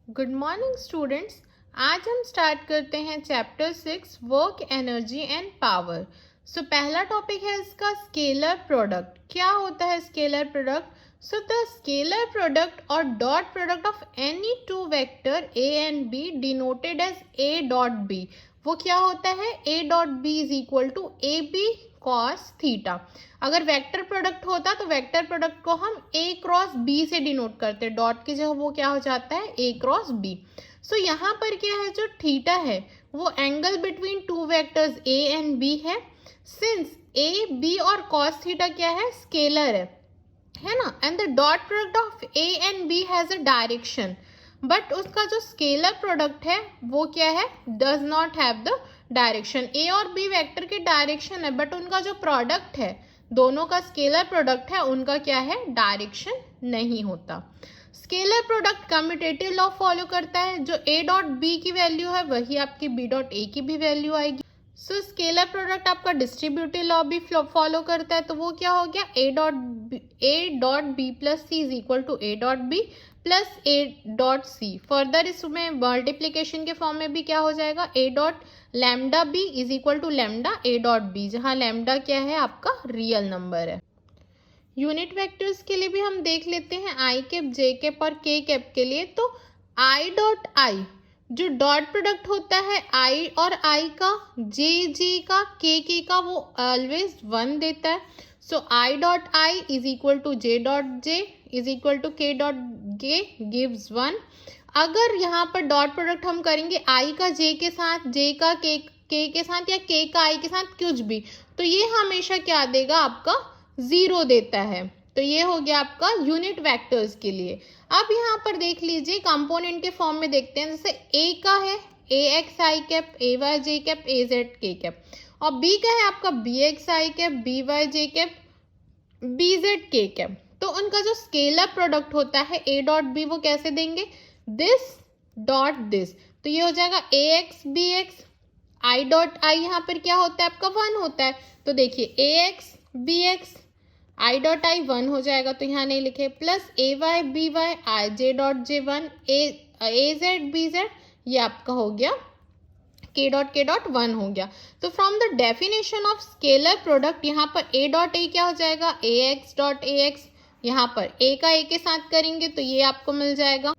Good morning students. आज हम start करते हैं chapter 6 work energy and power. So पहला टॉपिक है इसका स्केलर प्रोडक्ट। क्या होता है scalar product? So the scalar product और dot product of any two vector A and B denoted as A dot B. वो क्या होता है? A dot B is equal to A B cos theta. अगर vector product होता तो vector product को हम ए क्रॉस बी से डिनोट करते, डॉट की जगह वो क्या हो जाता है? ए क्रॉस बी। सो यहाँ पर क्या है, जो थीटा है वो angle between two vectors A and B है। सिंस ए बी और कॉस थीटा क्या है? स्केलर है ना। And the dot product of A and B has a direction, but उसका जो स्केलर प्रोडक्ट है वो क्या है? Does not have the direction. A और बी वेक्टर के डायरेक्शन है, बट उनका जो प्रोडक्ट है, दोनों का स्केलर प्रोडक्ट है, उनका क्या है? डायरेक्शन नहीं होता। Scalar product commutative law follow करता है। जो ए डॉट बी की वैल्यू है वही आपकी बी डॉट ए की भी वैल्यू आएगी। सो स्केलर प्रोडक्ट आपका डिस्ट्रीब्यूटिव लॉ भी फॉलो करता है, तो वो क्या हो गया? A dot B plus C is equal to A dot B plus A dot C. Further इसमें मल्टीप्लीकेशन के फॉर्म में भी क्या हो जाएगा? A dot lambda B is equal to lambda A dot B, जहाँ लैम्डा क्या है? आपका रियल नंबर है। यूनिट वेक्टर्स के लिए भी हम देख लेते हैं, आई कैप, जे कैप और के कैप के लिए। तो आई डॉट आई, जो डॉट प्रोडक्ट होता है आई और आई का, जे का, के का, वो ऑलवेज 1 देता है। So I dot I is equal to J dot J is equal to K dot K gives 1। अगर यहाँ पर डॉट प्रोडक्ट हम करेंगे आई का जे के साथ, जे का के साथ, या के का आई के साथ, कुछ भी, तो ये हमेशा क्या देगा? आपका 0 देता है। तो ये हो गया आपका यूनिट वेक्टर्स के लिए। अब यहाँ पर देख लीजिए कंपोनेंट के फॉर्म में देखते हैं। जैसे ए का है ए एक्स आई कैप, ए वाई जे कैप, ए जेड के कैप, और बी का है आपका बी एक्स आई कैप, बी वाई जे कैप, बी जेड के कैप। तो उनका जो स्केलर प्रोडक्ट होता है ए डॉट बी, वो कैसे देंगे? This dot this. तो ये हो जाएगा A X B X. I dot I यहाँ पर क्या होता है? आपका 1 होता है। तो देखिए A X B X, I dot I 1 हो जाएगा, तो यहाँ नहीं लिखे, plus A Y B Y, I J dot J 1, A Z B Z, ये आपका हो गया के डॉट 1 हो गया। तो from the definition of scalar product, यहाँ पर ए डॉट ए क्या हो जाएगा? A x dot A x. यहाँ पर ए का ए के साथ करेंगे तो ये आपको मिल जाएगा।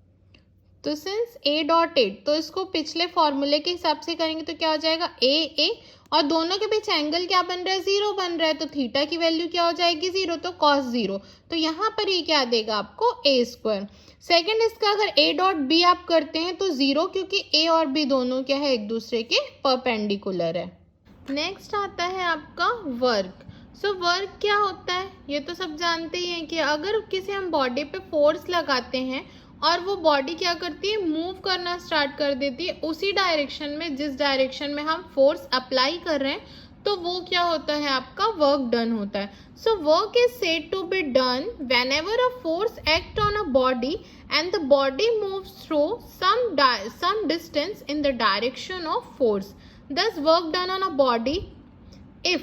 तो सिंस ए डॉट ए, तो इसको पिछले फॉर्मूले के हिसाब से करेंगे तो क्या हो जाएगा? ए, और दोनों के बीच एंगल क्या बन रहा है? 0 बन रहा है, तो थीटा की वैल्यू क्या हो जाएगी? 0, तो कॉस 0। तो यहाँ पर ये क्या देगा आपको? ए स्क्वायर। सेकेंड, इसका अगर ए डॉट बी आप करते हैं तो 0, क्योंकि ए और बी दोनों क्या है? एक दूसरे के परपेंडिकुलर है। नेक्स्ट आता है आपका वर्क। सो वर्क क्या होता है? ये तो सब जानते ही हैं कि अगर किसी हम बॉडी पे फोर्स लगाते हैं और वो बॉडी क्या करती है? मूव करना स्टार्ट कर देती है उसी डायरेक्शन में जिस डायरेक्शन में हम फोर्स अप्लाई कर रहे हैं, तो वो क्या होता है? आपका वर्क डन होता है। So work is said to be done whenever a force act on a body and the body moves through some distance in the direction of force. Thus work done on a body if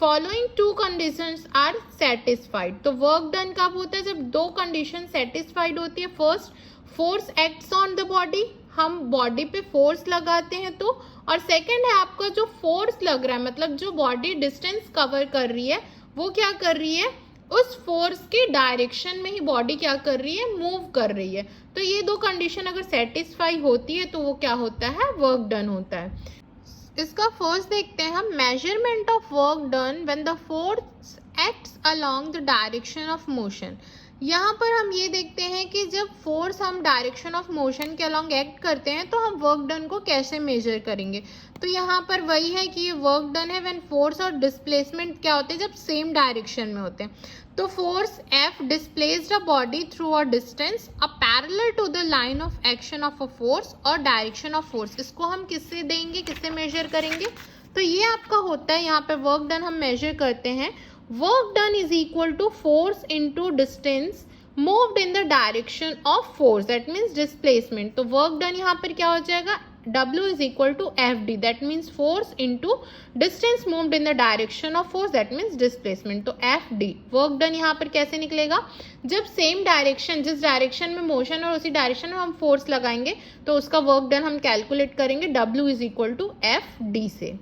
following two conditions are satisfied। तो work done कब होता है? जब 2 condition satisfied होती है। First, force acts on the body, हम body पे force लगाते हैं तो, और सेकंड है आपका जो फोर्स लग रहा है, मतलब जो बॉडी डिस्टेंस कवर कर रही है वो क्या कर रही है? उस फोर्स के डायरेक्शन में ही बॉडी क्या कर रही है? मूव कर रही है। तो ये 2 कंडीशन अगर सेटिस्फाई होती है तो वो क्या होता है? वर्क डन होता है। इसका फर्स्ट देखते हैं हम, measurement of work done when the force acts along the direction of motion. यहाँ पर हम ये देखते हैं कि जब फोर्स हम डायरेक्शन ऑफ मोशन के अलोंग एक्ट करते हैं तो हम वर्क डन को कैसे मेजर करेंगे। तो यहाँ पर वही है कि ये वर्क डन है व्हेन फोर्स और डिस्प्लेसमेंट क्या होते हैं? जब सेम डायरेक्शन में होते हैं। तो force F displaced a body through a distance a parallel to the line of action of a force और डायरेक्शन ऑफ फोर्स। इसको हम किससे देंगे? किससे मेजर करेंगे? तो ये आपका होता है, यहाँ पर वर्क डन हम मेजर करते हैं। Work done is equal to force into distance moved in the direction of force, that means displacement. तो वर्क डन यहाँ पर क्या हो जाएगा? W is equal to FD, that means force into distance moved in the direction of force, that means displacement. तो FD work done यहाँ पर कैसे निकलेगा, जब सेम डायरेक्शन, जिस डायरेक्शन में मोशन और उसी डायरेक्शन में हम फोर्स लगाएंगे तो उसका वर्क डन हम कैलकुलेट करेंगे W is equal to FD से.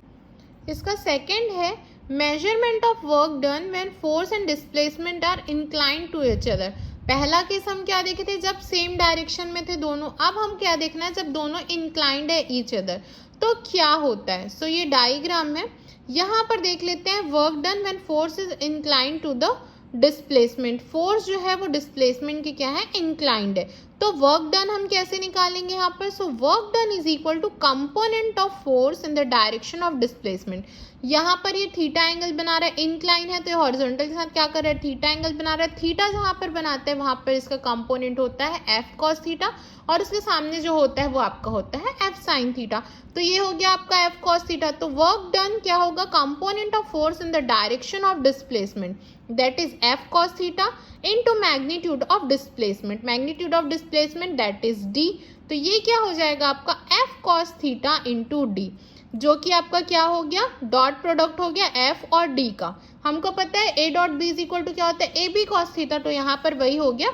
इसका सेकेंड है measurement of work done when force and displacement are inclined to each other. पहला केस हम क्या देखे थे, जब सेम डायरेक्शन में थे दोनों. अब हम क्या देखना है, जब दोनों इंक्लाइंड है ईच अदर तो क्या होता है. सो ये डायग्राम है, यहाँ पर देख लेते हैं. Work done when force is inclined to the displacement. Force जो है वो डिस्प्लेसमेंट की क्या है, इंक्लाइंड है. तो वर्क डन हम कैसे निकालेंगे यहाँ पर. So work done is equal to component of force in the direction of displacement. यहाँ पर ये थीटा एंगल बना रहा है, इंक्लाइन है तो ये हॉरिजॉन्टल के साथ क्या कर रहा है, थीटा एंगल बना रहा है. थीटा जहाँ पर बनाते हैं वहाँ पर इसका कंपोनेंट होता है एफ कॉस थीटा और इसके सामने जो होता है वो आपका होता है एफ साइन थीटा. तो ये हो गया आपका एफ कॉस थीटा. तो वर्क डन क्या होगा, component of force in the direction of displacement, that is F cos theta into magnitude of displacement. Magnitude of displacement that is D. तो ये क्या हो जाएगा आपका F cos theta into D, जो कि आपका क्या हो गया, डॉट प्रोडक्ट हो गया एफ और डी का. हमको पता है A dot B is equal to क्या होता है, ए बी कॉस थीटा. तो यहाँ पर वही हो गया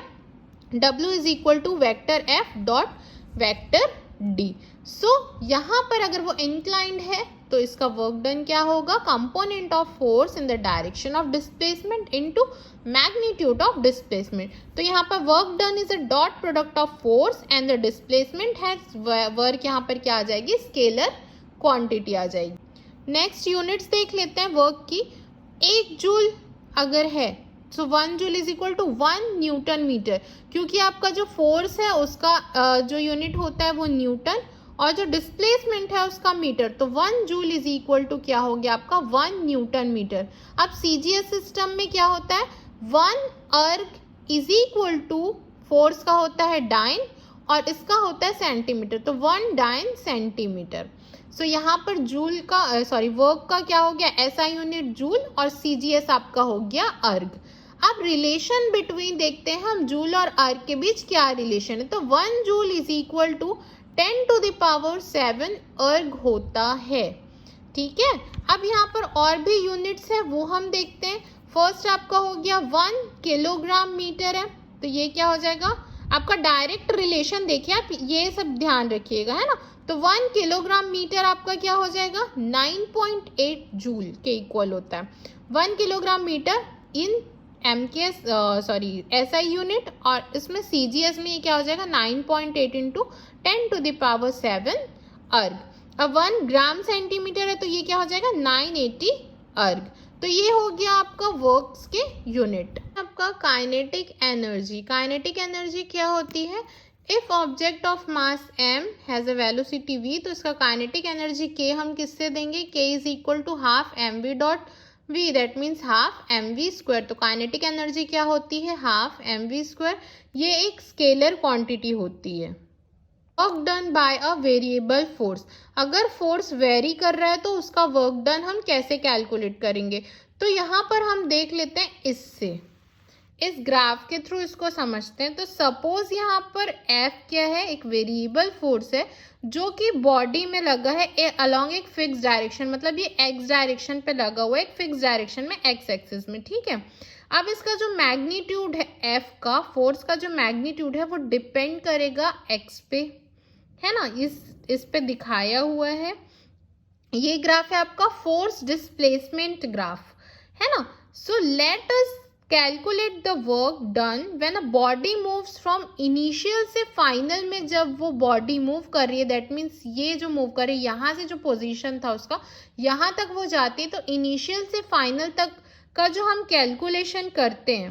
W is equal to vector F dot vector D. So यहाँ पर अगर वो इंक्लाइंड है तो इसका वर्क डन क्या होगा, component of force in the direction of displacement into magnitude of displacement. तो यहाँ पर work done is a dot product of force and the displacement has work. यहाँ पर क्या आ जाएगी, स्केलर क्वांटिटी आ जाएगी. नेक्स्ट यूनिट्स देख लेते हैं वर्क की. 1 जूल अगर है so 1 joule is equal to 1 newton metre, क्योंकि आपका जो फोर्स है उसका जो यूनिट होता है वो न्यूटन और जो डिस्प्लेसमेंट है उसका मीटर. तो 1 जूल इज इक्वल टू क्या हो गया आपका 1 न्यूटन मीटर. अब सीजीएस सिस्टम में क्या होता है, 1 अर्ग इज इक्वल टू फोर्स का होता है डाइन और इसका होता है सेंटीमीटर. तो 1 डाइन सेंटीमीटर. सो यहाँ पर जूल का वर्क का क्या हो गया, एसआई यूनिट जूल और सीजीएस आपका हो गया अर्ग. अब रिलेशन बिटवीन देखते हैं हम, जूल और अर्ग के बीच क्या रिलेशन है. तो 1 joule is equal to 10 to the power 7 erg होता है. ठीक है, अब यहाँ पर और भी यूनिट्स है वो हम देखते हैं. फर्स्ट आपका हो गया 1 किलोग्राम मीटर है. तो ये क्या हो जाएगा आपका डायरेक्ट रिलेशन. देखिए आप ये सब ध्यान रखिएगा, है ना. तो 1 किलोग्राम मीटर आपका क्या हो जाएगा 9.8 जूल के इक्वल होता है. 1 kilogram metre in SI unit और इसमें सीजीएस में ये क्या हो जाएगा 9.8 इंटू 10 टू द पावर 7 अर्ग. अब 1 ग्राम सेंटीमीटर है तो ये क्या हो जाएगा 980 अर्ग. तो ये हो गया आपका वर्क्स के यूनिट. आपका काइनेटिक एनर्जी. काइनेटिक एनर्जी क्या होती है, if object of mass m has a velocity v, तो इसका काइनेटिक एनर्जी k हम किससे देंगे, k is equal to half mv dot v, that means half mv square. तो काइनेटिक एनर्जी क्या होती है, हाफ mv स्क्वायर. ये एक स्केलर क्वांटिटी होती है. Work done bye a variable force. अगर फोर्स वेरी कर रहा है तो उसका वर्क डन हम कैसे कैलकुलेट करेंगे. तो यहाँ पर हम देख लेते हैं इससे, इस ग्राफ के थ्रू इसको समझते हैं. तो सपोज यहाँ पर F क्या है, एक वेरिएबल फोर्स है जो कि बॉडी में लगा है अलोंग एक फिक्स डायरेक्शन, मतलब ये x डायरेक्शन पे लगा हुआ है, एक फिक्स डायरेक्शन में x एक्सिस में. ठीक है, अब इसका जो मैग्नीट्यूड है F का, फोर्स का जो मैग्नीट्यूड है वो डिपेंड करेगा x पे, है ना. इस पे दिखाया हुआ है. ये ग्राफ है आपका फोर्स डिस्प्लेसमेंट ग्राफ, है ना. So let us calculate the work done when a body moves from initial से फाइनल में. जब वो बॉडी मूव कर रही है, दैट मीन्स ये जो मूव कर रही है यहाँ से जो पोजीशन था उसका यहाँ तक वो जाती है. तो इनिशियल से फाइनल तक का जो हम कैलकुलेशन करते हैं,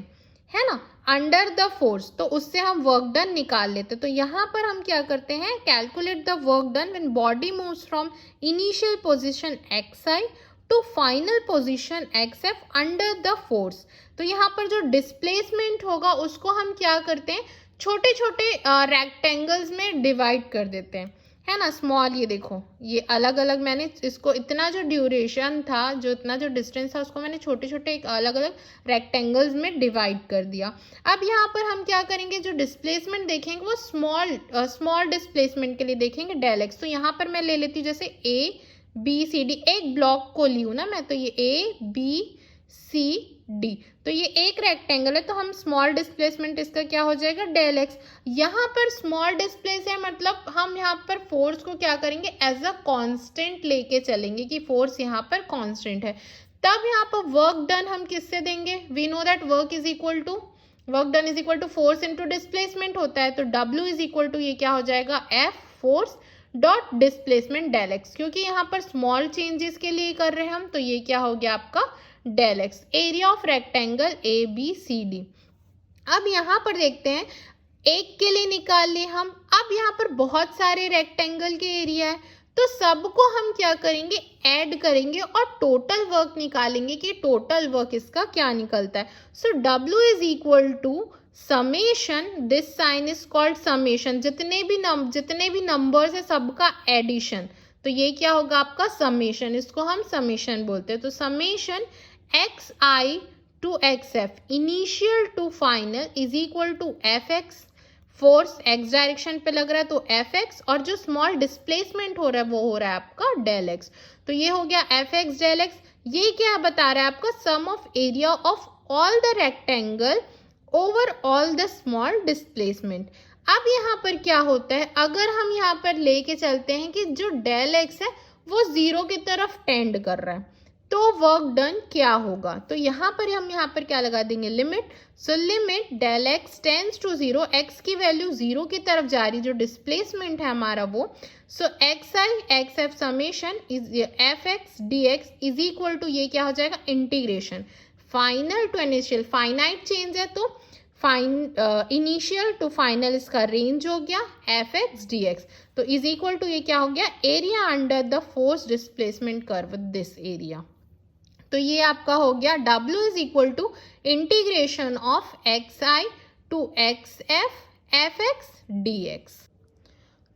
है ना, अंडर द फोर्स, तो उससे हम वर्क डन निकाल लेते. तो यहाँ पर हम क्या करते हैं, calculate the work done when body moves from initial position xi to final position xf under the force. तो यहाँ पर जो डिस्प्लेसमेंट होगा उसको हम क्या करते हैं, छोटे छोटे रेक्टेंगल्स में डिवाइड कर देते हैं, है ना स्मॉल, ये देखो ये अलग अलग मैंने इसको इतना जो ड्यूरेशन था, जो इतना जो डिस्टेंस था उसको मैंने छोटे छोटे एक अलग अलग रेक्टेंगल्स में डिवाइड कर दिया। अब यहाँ पर हम क्या करेंगे, जो डिस्प्लेसमेंट देखेंगे वो स्मॉल डिस्प्लेसमेंट के लिए देखेंगे डेल एक्स। तो यहाँ पर मैं ले लेती हूँ जैसे ए बी सी डी, एक ब्लॉक को ली हूँ ना मैं, तो ये ए बी सी डी, तो ये एक रेक्टेंगल है, तो हम स्मॉल डिस्प्लेसमेंट इसका क्या हो जाएगा डेल एक्स। यहाँ पर स्मॉल डिस्प्लेस है मतलब हम यहाँ पर फोर्स को क्या करेंगे एज अ कांस्टेंट लेके चलेंगे कि फोर्स यहाँ पर कांस्टेंट है। तब यहाँ पर वर्क डन हम किससे देंगे, we know that work done is equal to force into displacement होता है, तो W इज इक्वल टू ये क्या हो जाएगा F force dot displacement del x, क्योंकि यहाँ पर स्मॉल चेंजेस के लिए कर रहे हैं हम, तो ये क्या हो गया आपका del x. Area of rectangle A B C D. अब यहाँ पर देखते हैं एक के लिए निकाल लिए हम, अब यहाँ पर बहुत सारे रेक्टेंगल के एरिया है, तो सबको हम क्या करेंगे ऐड करेंगे और टोटल वर्क निकालेंगे कि टोटल वर्क इसका क्या निकलता है। So W is equal to summation, this sign is called summation, जितने भी नंबर्स है सबका एडिशन, तो ये क्या होगा आपका समेशन, इसको हम समेशन बोलते हैं। तो summation x i to x f initial to final is equal to f x, force x direction पे लग रहा है तो एफ एक्स, और जो स्मॉल डिस्प्लेसमेंट हो रहा है वो हो रहा है आपका डेल एक्स, तो ये हो गया एफ एक्स डेल एक्स। ये क्या बता रहा है आपका sum of area of all the rectangle over all the small displacement. अब यहाँ पर क्या होता है, अगर हम यहाँ पर लेके चलते हैं कि जो डेल एक्स है वो जीरो की तरफ टेंड कर रहा है, तो वर्क डन क्या होगा, तो यहाँ पर क्या लगा देंगे limit. So limit del X tends to zero, X की वैल्यू जीरो की तरफ जा रही, जो डिस्प्लेसमेंट है हमारा वो। So X I X F summation is F x D X is equal to ये क्या हो जाएगा integration final to initial, finite change है तो इनिशियल टू फाइनल इसका रेंज हो गया एफ एक्स डी एक्स, तो इज इक्वल टू ये क्या हो गया area under the force displacement curve this area. तो ये आपका हो गया W is equal to integration of x i to x f x D x.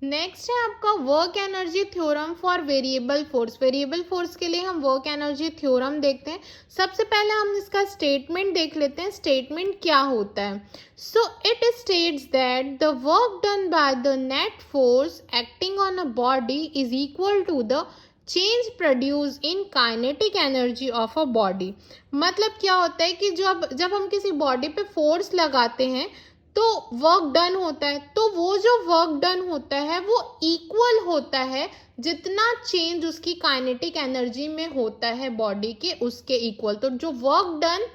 Next है आपका work energy theorem for variable force. Variable force के लिए हम वर्क एनर्जी थ्योरम देखते हैं। सबसे पहले हम इसका स्टेटमेंट देख लेते हैं, स्टेटमेंट क्या होता है। So it states that the work done by the net force acting on a body is equal to the change produce in kinetic energy of a body. मतलब क्या होता है कि जब हम किसी बॉडी पे फोर्स लगाते हैं तो वर्क डन होता है, तो वो जो वर्क डन होता है वो इक्वल होता है जितना चेंज उसकी काइनेटिक एनर्जी में होता है बॉडी के, उसके इक्वल। तो जो work done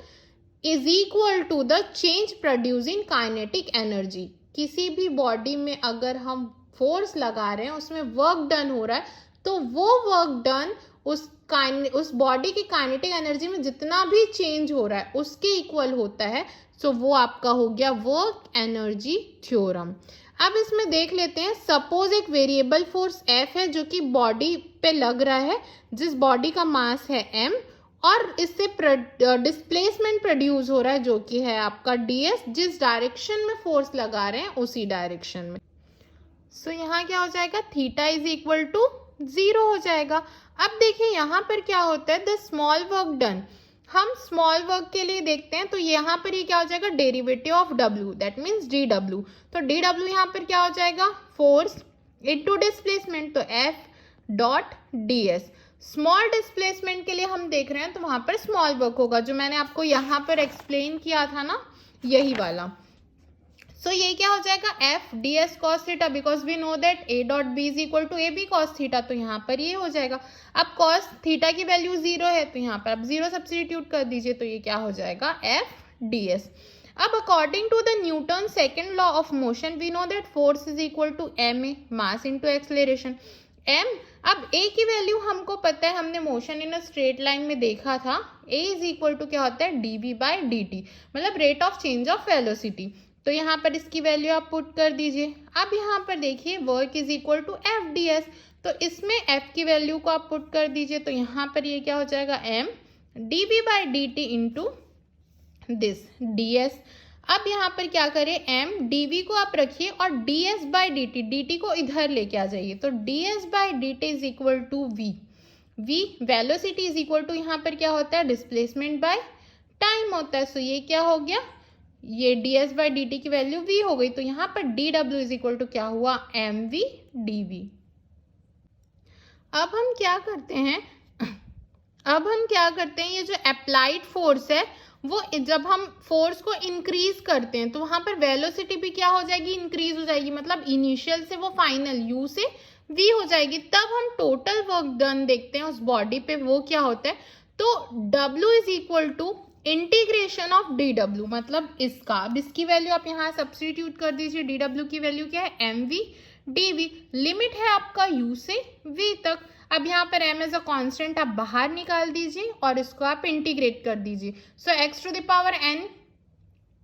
is equal to the change produce in kinetic energy. किसी भी बॉडी में अगर हम फोर्स लगा रहे हैं उसमें वर्क डन हो रहा है, तो वो वर्क डन उस बॉडी की काइनेटिक एनर्जी में जितना भी चेंज हो रहा है उसके इक्वल होता है। सो वो आपका हो गया वर्क एनर्जी थ्योरम। अब इसमें देख लेते हैं, सपोज एक वेरिएबल फोर्स F है जो कि बॉडी पे लग रहा है, जिस बॉडी का मास है m, और इससे डिस्प्लेसमेंट प्रोड्यूस हो रहा है जो कि है आपका ds, जिस डायरेक्शन में फोर्स लगा रहे हैं उसी डायरेक्शन में। सो यहाँ क्या हो जाएगा थीटा इज इक्वल टू 0 हो जाएगा। अब देखिए यहाँ पर क्या होता है, द स्मॉल वर्क डन, हम स्मॉल वर्क के लिए देखते हैं, तो यहाँ पर ये क्या हो जाएगा derivative of W, that means dW। तो dW यहाँ पर क्या हो जाएगा फोर्स इनटू डिस्प्लेसमेंट, तो F dot ds। Small displacement के लिए हम देख रहे हैं तो वहाँ पर स्मॉल वर्क होगा, जो मैंने आपको यहाँ पर एक्सप्लेन किया था ना, यही वाला। सो ये क्या हो जाएगा F ds cos theta, because we know that A dot B is equal to AB cos theta, तो यहाँ पर ये हो जाएगा। अब cos थीटा की वैल्यू 0 है तो यहाँ पर अब 0 सब्स्टिट्यूट कर दीजिए, तो ये क्या हो जाएगा F ds। अब according to the Newton second law of motion we know that force is equal to ma, mass into acceleration m। अब a की वैल्यू हमको पता है, हमने motion in a straight line में देखा था, a इज इक्वल टू क्या होता है dv बाई dt, मतलब rate of change of velocity. तो यहाँ पर इसकी वैल्यू आप पुट कर दीजिए। अब यहाँ पर देखिए work is equal to f d s, तो इसमें f की वैल्यू को आप पुट कर दीजिए, तो यहाँ पर ये क्या हो जाएगा m dv by dt into this ds। अब यहाँ पर क्या करें, एम डीवी को आप रखिए और d s by d t, d t को इधर लेके आ जाइए, तो d s by d t is equal to v, v velocity is equal to यहाँ पर क्या होता है, डिस्प्लेसमेंट बाय टाइम होता है। सो ये क्या हो गया, ये d s by d t की वैल्यू वी हो गई, तो यहाँ पर डी डब्ल्यू इज इक्वल टू क्या हुआ, एम वी डी वी। अब हम क्या करते हैं, ये जो अप्लाइड फोर्स है वो जब हम फोर्स को इंक्रीज करते हैं तो वहां पर वेलोसिटी भी क्या हो जाएगी, इंक्रीज हो जाएगी, मतलब इनिशियल से वो फाइनल यू से वी हो जाएगी। तब हम टोटल वर्क डन देखते हैं उस बॉडी पे, वो क्या होता है, तो W is equal to integration of d डब्ल्यू, मतलब इसका, अब इसकी वैल्यू आप यहाँ सब्सटीट्यूट कर दीजिए, डी डब्ल्यू की वैल्यू क्या है, m v d v, limit है आपका यू से वी तक। अब यहाँ पर m एज अ कॉन्स्टेंट आप बाहर निकाल दीजिए और इसको आप इंटीग्रेट कर दीजिए। So x to the power n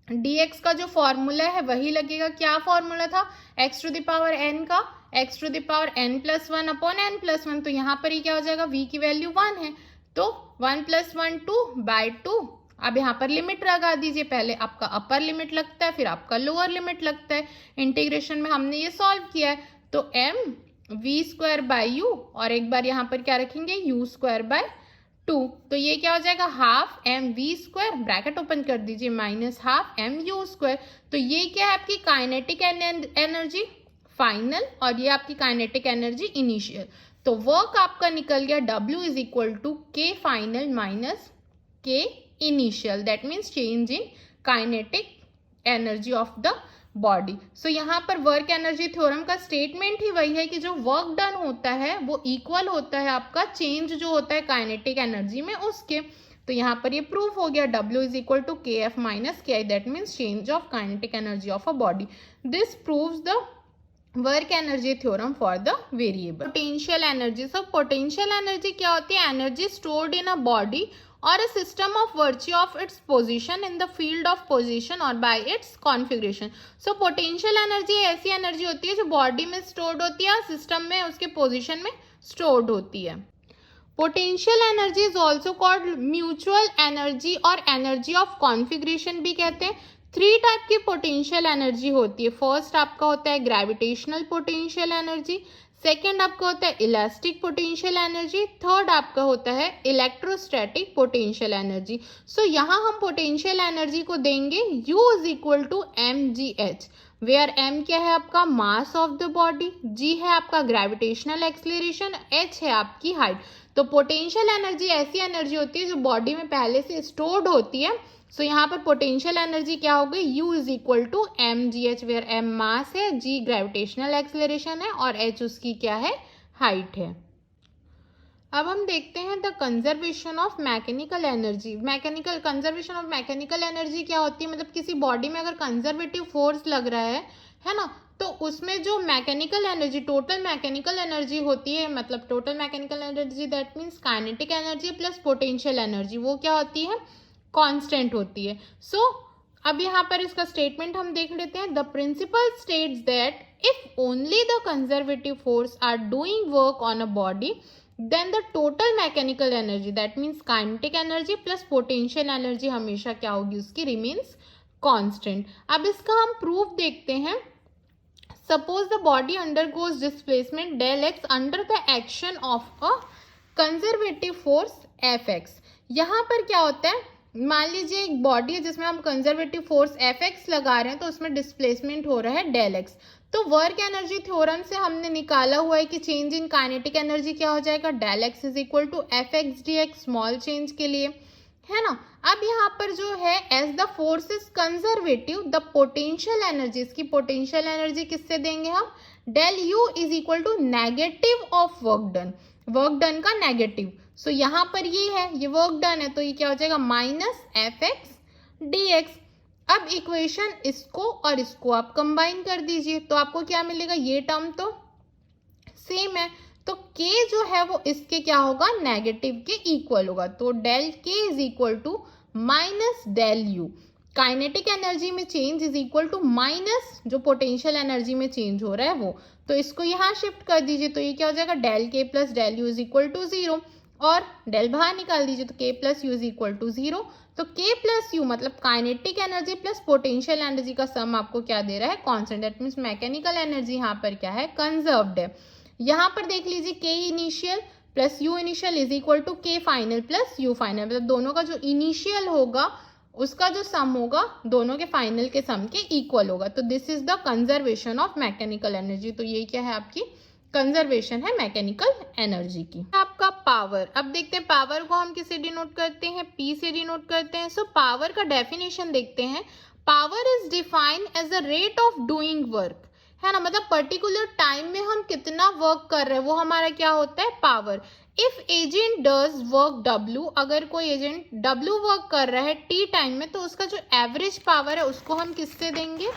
dx का जो फॉर्मूला है वही लगेगा। क्या फॉर्मूला था x to the power n का, x to the power n plus one upon n plus one, तो यहाँ पर ही क्या हो जाएगा, v की वैल्यू 1 है, तो 1 प्लस 1 2/2। अब यहाँ पर लिमिट लगा दीजिए, पहले आपका अपर लिमिट लगता है फिर आपका लोअर लिमिट लगता है। इंटीग्रेशन में हमने ये सॉल्व किया है, तो m v square by u और एक बार यहाँ पर क्या रखेंगे, यू स्क्वायर बाय 2, तो ये क्या हो जाएगा, half m v square, bracket open कर दीजिए, minus half m u square. तो ये क्या है आपकी काइनेटिक एनर्जी फाइनल और ये आपकी काइनेटिक एनर्जी इनिशियल। तो वर्क आपका निकल गया W is equal to K final minus K initial, that means change in kinetic energy of the body. So यहाँ पर वर्क एनर्जी थ्योरम का स्टेटमेंट ही वही है कि जो वर्क डन होता है वो इक्वल होता है आपका चेंज जो होता है काइनेटिक एनर्जी में उसके। तो यहाँ पर ये प्रूफ हो गया, W is equal to K F minus K I, that means change of kinetic energy of a body. This proves the work energy theorem for the variable. Potential energy, so potential energy क्या होती है, energy stored in a body or a system of virtue of its position in the field of position or by its configuration। so potential energy ऐसी energy होती है जो body में stored होती है, सिस्टम में उसके पोजीशन में स्टोर्ड होती है। Potential energy is also called mutual energy और एनर्जी ऑफ कॉन्फिगरेशन भी कहते हैं। 3 टाइप की पोटेंशियल एनर्जी होती है। फर्स्ट आपका होता है ग्रेविटेशनल पोटेंशियल एनर्जी, सेकेंड आपका होता है इलास्टिक पोटेंशियल एनर्जी, थर्ड आपका होता है इलेक्ट्रोस्टैटिक पोटेंशियल एनर्जी। सो यहाँ हम पोटेंशियल एनर्जी को देंगे U is equal to mgh, where m क्या है आपका mass of the body, g है आपका ग्रेविटेशनल एक्सलेरेशन, h है आपकी हाइट। तो पोटेंशियल एनर्जी ऐसी एनर्जी होती है जो बॉडी में पहले से स्टोर्ड होती है। सो यहाँ पर पोटेंशियल एनर्जी क्या हो गई, U is equal to mgh, where m mass है, g ग्रेविटेशनल एक्सलेरेशन है और h उसकी क्या है, हाइट है। अब हम देखते हैं the conservation of mechanical energy. Conservation of mechanical energy क्या होती है, मतलब किसी बॉडी में अगर कंजर्वेटिव फोर्स लग रहा है ना, तो उसमें जो mechanical energy, total mechanical energy होती है, मतलब total mechanical energy that means kinetic energy plus potential energy, वो क्या होती है, कांस्टेंट होती है। सो अब यहाँ पर इसका स्टेटमेंट हम देख लेते हैं। The principle states that if only the conservative force are doing work on a body then the total mechanical energy that means kinetic energy plus potential energy हमेशा क्या होगी, उसकी रिमेन्स कांस्टेंट। अब इसका हम प्रूफ देखते हैं। Suppose the body undergoes displacement del x under the action of a conservative force f x. यहाँ पर क्या होता है, मान लीजिए एक बॉडी है जिसमें हम कंजर्वेटिव फोर्स एफ एक्स लगा रहे हैं, तो उसमें डिस्प्लेसमेंट हो रहा है डेल एक्स। तो वर्क एनर्जी थ्योरम से हमने निकाला हुआ है कि चेंज इन काइनेटिक एनर्जी क्या हो जाएगा, del x is equal to f x D x, small change के लिए, है ना। अब यहाँ पर जो है as the force is conservative the potential energy, इसकी पोटेंशियल एनर्जी किससे देंगे हम, del u is equal to negative of work done का नेगेटिव। सो यहाँ पर ये है, ये वर्क डन है, तो ये क्या हो जाएगा minus F x D x. अब इक्वेशन इसको और इसको आप कंबाइन कर दीजिए, तो आपको क्या मिलेगा, ये टर्म तो सेम है, तो k जो है वो इसके क्या होगा, नेगेटिव के इक्वल होगा। तो del k is equal to minus del U, kinetic energy में change is equal to minus जो पोटेंशियल एनर्जी में चेंज हो रहा है वो, तो इसको यहाँ शिफ्ट कर दीजिए, तो ये क्या हो जाएगा, del k plus del u is equal to 0 और डेल बाहर निकाल दीजिए, तो k plus u is equal to 0। तो K प्लस U मतलब kinetic energy plus potential energy का सम आपको क्या दे रहा है, constant. That means mechanical energy यहाँ पर क्या है, कंजर्व्ड है। यहाँ पर देख लीजिए K initial plus U initial is equal to K final plus U final, मतलब दोनों का जो इनिशियल होगा उसका जो सम होगा दोनों के फाइनल के सम के इक्वल होगा। तो this is the conservation of mechanical energy. तो ये क्या है, आपकी कंजर्वेशन है मैकेनिकल एनर्जी की। आपका पावर, अब देखते हैं पावर को हम किससे डिनोट करते हैं, P से डिनोट करते हैं। सो पावर का डेफिनेशन देखते हैं। Power is defined as a rate of doing work, है ना, मतलब पर्टिकुलर टाइम में हम कितना वर्क कर रहे हैं वो हमारा क्या होता है, power. If agent does work W, अगर कोई एजेंट W वर्क कर रहा है T टाइम में, तो उसका जो एवरेज पावर है उसको हम किससे देंगे,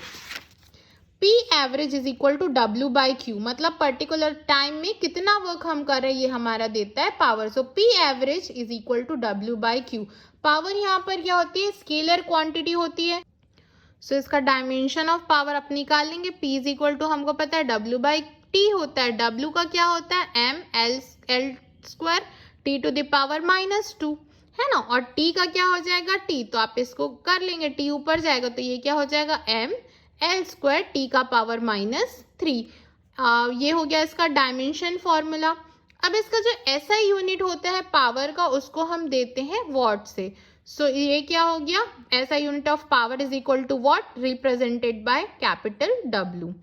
P average is equal to W by Q, मतलब पर्टिकुलर टाइम में कितना वर्क हम कर रहे हैं ये हमारा देता है power. So P average is equal to W by Q। Power यहाँ पर क्या होती है, स्केलर क्वांटिटी होती है। सो इसका डायमेंशन ऑफ पावर आप निकाल लेंगे। P इज इक्वल टू हमको पता है W बाई T होता है। W का क्या होता है, M L square T to the power -2, है ना, और T का क्या हो जाएगा, T, तो आप इसको कर लेंगे, T ऊपर जाएगा तो ये क्या हो जाएगा, M L स्क्वायर T का पावर -3। ये हो गया इसका डायमेंशन फॉर्मूला। अब इसका जो SI यूनिट होता है पावर का उसको हम देते हैं वॉट से। सो ये क्या हो गया, SI unit of power is equal to watt, represented by capital W।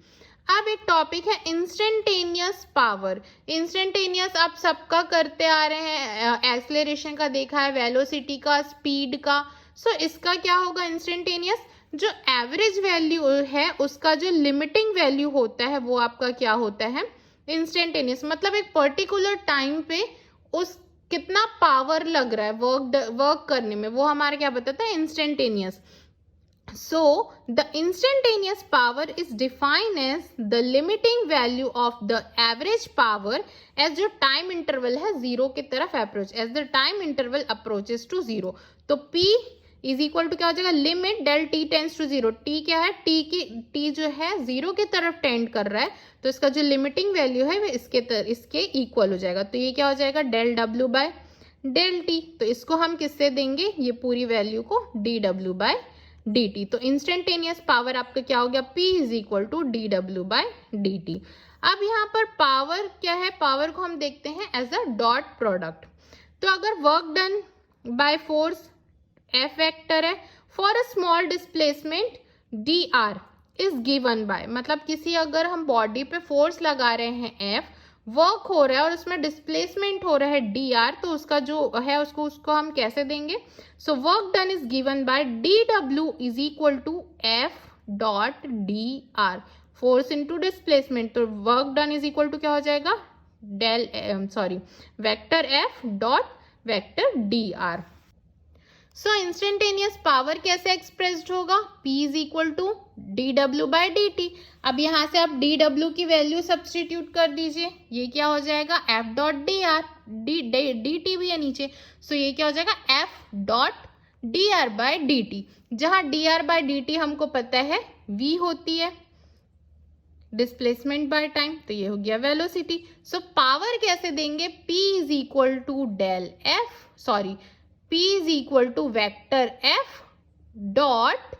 अब एक टॉपिक है इंस्टेंटेनियस पावर। इंस्टेंटेनियस आप सबका करते आ रहे हैं, एक्सेलरेशन का देखा है, वेलोसिटी का, स्पीड का। सो इसका क्या होगा, इंस्टेंटेनियस जो एवरेज वैल्यू है उसका जो लिमिटिंग वैल्यू होता है वो आपका क्या होता है, इंस्टेंटेनियस, मतलब एक पर्टिकुलर टाइम पे उस कितना पावर लग रहा है वर्क करने में, वो हमारा क्या बताता है, instantaneous. So the instantaneous power is defined as the limiting value of the average power as जो time interval है जीरो की तरफ approach, as the time interval approaches to zero। तो P इज इक्वल टू क्या हो जाएगा, limit del T tends to zero. T क्या है, T जो है जीरो की तरफ टेंड कर रहा है, तो इसका जो लिमिटिंग वैल्यू है वो इसके इक्वल हो जाएगा। तो ये क्या हो जाएगा, del W by del T। तो इसको हम किससे देंगे, ये पूरी वैल्यू को dW बाय dt। तो इंस्टेंटेनियस पावर आपका क्या हो गया, P is equal to dW by dt। अब यहाँ पर पावर क्या है, पावर को हम देखते हैं एज अ डॉट प्रोडक्ट। तो अगर work done by force F vector है for a small displacement dr is given by, मतलब किसी अगर हम बॉडी पे फोर्स लगा रहे हैं F, वर्क हो रहा है और उसमें डिस्प्लेसमेंट हो रहा है dr, तो उसका जो है उसको हम कैसे देंगे। So work done is given by dw is equal to F dot dr, force into displacement. तो work done is equal to क्या हो जाएगा, vector F dot vector dr। So instantaneous power कैसे एक्सप्रेस्ड होगा, P is equal to dW by dt। अब यहाँ से आप dW की वैल्यू सब्सटीट्यूट कर दीजिए, ये क्या हो जाएगा, F डॉट dr, dt भी है नीचे। सो ये क्या हो जाएगा, F dot dr by dt, जहाँ dr बाई dt हमको पता है v होती है, डिस्प्लेसमेंट बाय टाइम, तो ये हो गया वेलोसिटी। सो पावर कैसे देंगे, P is equal to del F, P is equal to vector F dot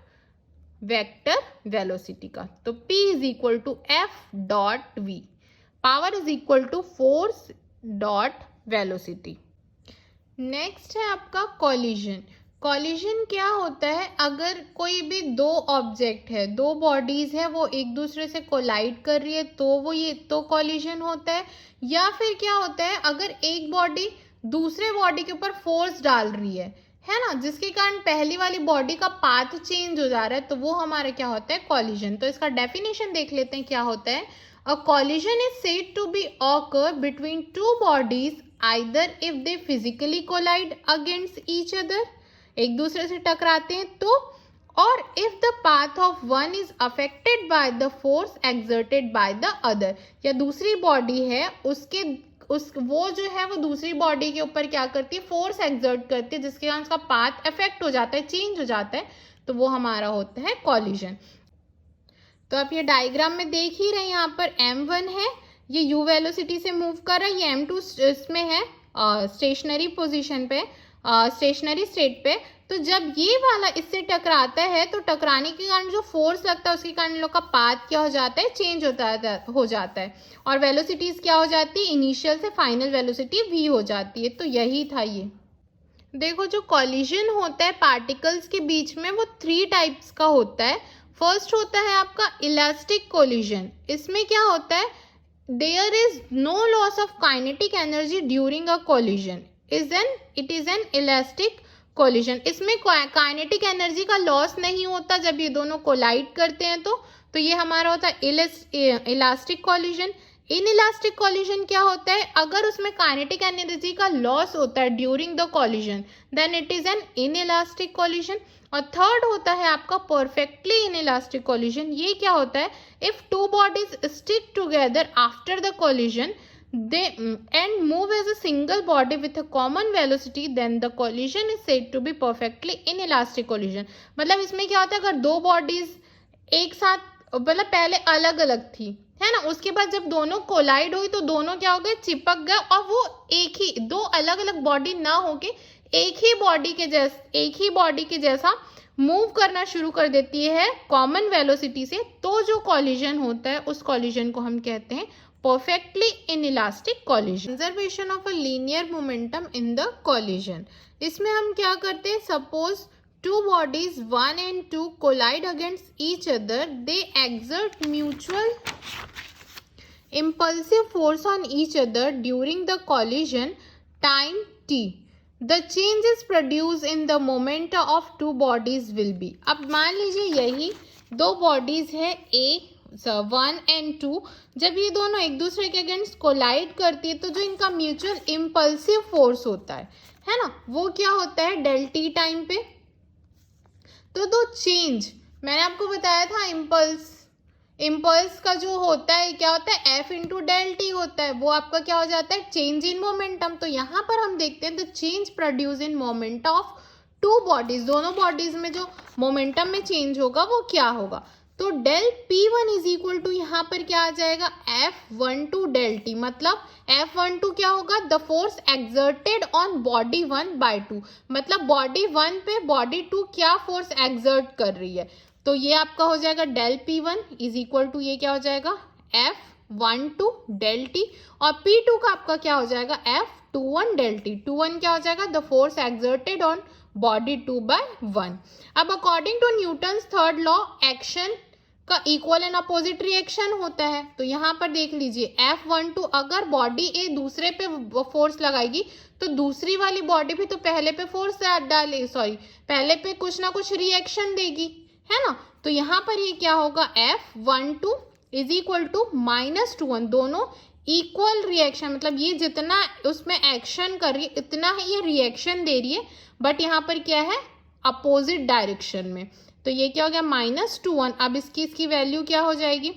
vector velocity का। तो P is equal to F dot V, power is equal to force dot velocity. Next है आपका collision. Collision क्या होता है, अगर कोई भी दो ऑब्जेक्ट है, दो बॉडीज है, वो एक दूसरे से कोलाइड कर रही है तो कॉलिजन होता है। या फिर क्या होता है, अगर एक बॉडी दूसरे बॉडी के ऊपर फोर्स डाल रही है ना, जिसके कारण पहली वाली बॉडी का पाथ चेंज हो जा रहा है, तो वो हमारा क्या होता है, कॉलिजन। तो इसका डेफिनेशन देख लेते हैं क्या होता है। A collision is said to be occur between two bodies either if they physically collide against each other, एक दूसरे से टकराते हैं तो, और if the path of one is affected by the force exerted by the other, या दूसरी body है वो जो है वो दूसरी बॉडी के ऊपर क्या करती है, फोर्स एक्सर्ट करती है, जिसके कारण उसका पाथ अफेक्ट हो जाता है, चेंज हो जाता है, तो वो हमारा होता है कॉलिजन। तो आप ये डायग्राम में देख ही रहे हैं, यहाँ पर m1 है, ये u वेलोसिटी से मूव कर रहा है, ये m2 इसमें है स्टेशनरी पोजीशन पे, स्टेशनरी स्टेट पे, तो जब ये वाला इससे टकराता है तो टकराने के कारण जो फोर्स लगता है उसके कारण इन लोग का पाथ क्या हो जाता है, चेंज हो जाता है और वेलोसिटीज क्या हो जाती है, इनिशियल से फाइनल वेलोसिटी v हो जाती है। तो यही था ये। देखो जो कॉलिजन होता है पार्टिकल्स के बीच में वो 3 टाइप्स का होता है। फर्स्ट होता है आपका इलास्टिक कोलिजन। इसमें क्या होता है, there is no loss of kinetic energy during a collision, it is an elastic collision. इसमें काइनेटिक एनर्जी का लॉस नहीं होता जब ये दोनों कोलाइड करते हैं तो ये हमारा होता है इलास्टिक कोलिजन। इनइलास्टिक कोलिजन क्या होता है, अगर उसमें काइनेटिक एनर्जी का लॉस होता है during the collision then it is an inelastic collision. और थर्ड होता है आपका परफेक्टली इनइलास्टिक कोलिजन। ये क्या होता है, if two bodies stick together after the collision they and move as a single body with a common velocity then the collision is said to be perfectly inelastic collision। मतलब इसमें क्या होता है, अगर दो बॉडीज एक साथ, मतलब पहले अलग अलग थी है ना, उसके बाद जब दोनों कोलाइड हुई तो दोनों क्या हो गए, चिपक गए और वो एक ही, दो अलग अलग बॉडी ना होके एक ही बॉडी के जैसा मूव करना शुरू कर देती है कॉमन वेलोसिटी से, तो जो कॉलिजन होता है उस कॉलिजन को हम कहते हैं perfectly inelastic collision। Conservation of a linear momentum in the collision। इसमें हम क्या करते हैं, suppose two bodies 1 and 2 collide against each other, they exert mutual impulsive force on each other during the collision time t। The changes produced in the momenta of two bodies will be। अब मान लीजिए यही दो bodies है A 1 and 2, जब ये दोनों एक दूसरे के अगेंस्ट कोलाइड करती है तो जो इनका म्यूचुअल इम्पल्सिव फोर्स होता है ना, वो क्या होता है डेल टी टाइम पे। तो दो चेंज मैंने आपको बताया था, इम्पल्स का जो होता है क्या होता है, एफ इंटू डेल टी होता है, वो आपका क्या हो जाता है, चेंज इन मोमेंटम। तो यहाँ पर हम देखते हैं the change produce in moment of two bodies, दोनों बॉडीज में जो मोमेंटम में चेंज होगा वो क्या होगा। तो del P1 is equal to यहाँ पर क्या आ जाएगा, F12 डेल टी। मतलब F12 क्या होगा, the force exerted on body 1 by 2। मतलब बॉडी 1 पे बॉडी 2 क्या फोर्स एक्सर्ट कर रही है, तो ये आपका हो जाएगा del P1 is equal to ये क्या हो जाएगा F12 डेल टी, और P2 का आपका क्या हो जाएगा F21 डेल टी। 21 क्या हो जाएगा, the force exerted on body 2 by 1। अब according to Newton's third law action का इक्वल एंड अपोजिट रिएक्शन होता है। तो यहाँ पर देख लीजिए F12 अगर बॉडी ए दूसरे पे फोर्स लगाएगी तो दूसरी वाली बॉडी भी तो पहले पे फोर्स डाले, पहले पे कुछ ना कुछ रिएक्शन देगी, है ना। तो यहाँ पर ये क्या होगा, F12 इज इक्वल टू -1, दोनों इक्वल रिएक्शन, मतलब ये जितना उसमें एक्शन कर रही है इतना ही ये रिएक्शन दे रही है, बट यहाँ पर क्या है अपोजिट डायरेक्शन में। तो ये क्या हो गया -1। अब इसकी वैल्यू क्या हो जाएगी